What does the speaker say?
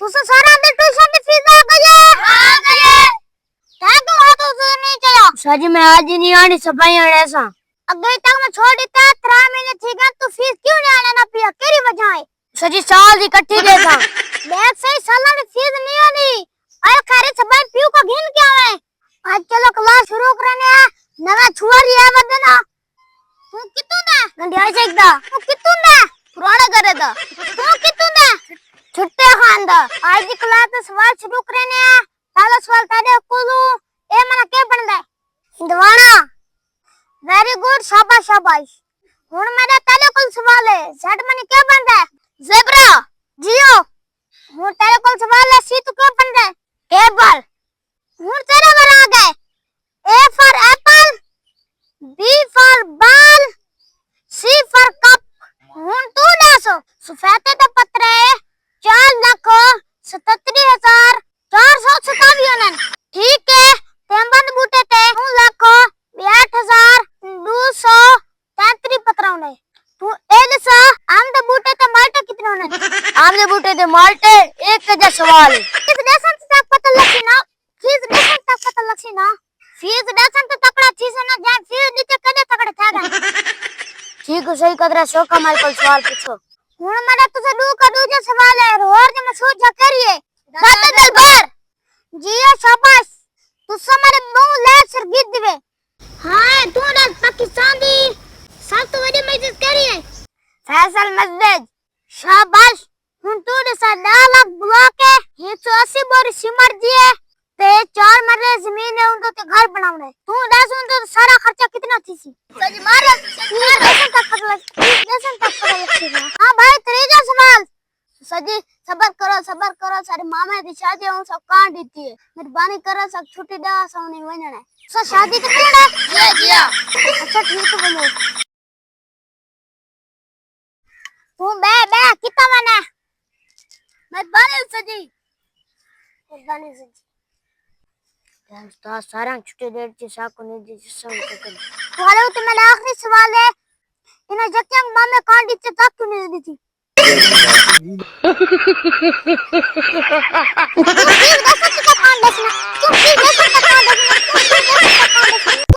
तुझे सारा दिन ट्यूशन की फीस आ गई है। हां गई है। क्या तू आ तो नहीं चला सर जी मैं आज ही नहीं आनी सफाई आने सा अगे तक मैं छोड़ देता 3 महीने थी गया तू फीस क्यों नहीं आना ना पिया केरी वजह है सर जी साल दी इकट्ठी दे था देख सही साला की फीस नहीं आनी अरे खैर सबाई पियो को घिन क्या है आज चलो क्लास शुरू करने है नवा छुआरी है बदना तू कितु ना गंडिया सेकदा तू कितु ना पुराना करे दा तू कितु ना छुट्टे खांदा आज की क्लास में सवाल शुरू करने है पहला सवाल तेरे कोलू ए मना के बनदा दवाना वेरी गुड शाबाश शाबाश हुन मेरा तेरे कोल सवाल है सेट मने क्या बनदा ज़ेब्रा जियो हुन तेरे कोल सवाल है सी तू क्या बनदा टेबल हुन तेरे बारे आ गए A for apple B for ball C for cup हुन तू दसो सफेदे ते पत्रे 4,77,427 ठीक है तेंबंद बूटे ते 9,62,233 पत्राउने तू एलसा आम दे बूटे ते माल्टे कितने होने आम दे बूटे ते माल्टे एक का सवाल है फीस देसन तक पता लगी ना फीस देसन तक पता लगी ना फीस देसन तो तकड़ा चीज ना जान फीस नीचे कदे तकड़े थागा ठीक है सही कदरा शो का माल पर सवाल पूछो हुन मेरा तुझे दू का दूसरा सवाल है और जे मैं सोच करिए दादा दरबार जियो शाबाश तुझसे मेरे मुंह ले सर गिर दिवे हां तू ना पाकिस्तान दी सब तो बड़ी मैसेज करिए फैसल मस्जिद शाबाश हुन तू ने साला ब्लॉक है 180 बोरी सीमेंट दिए ते 4 मरले जमीन है उनको ते घर बनावने तू दस उन तो सारा खर्चा कितना थी सी सच मार दसन तक पता लग हां भाई त्रीजा सवाल सजी सबर करो सारे मामा की शादी हूं सब काट देती है मेहरबानी करो सब छुट्टी दा सोने वणना है सो शादी तो कौन है ये जिया अच्छा ठीक है बोलो तू बे कितना मना मेहरबानी सजी उस्ताद सारा छुट्टी दे दी साको ने दी सब कर वाले तो मेरा आखिरी सवाल है इन जक्कंग मामे काट दी तक क्यों नहीं दी थी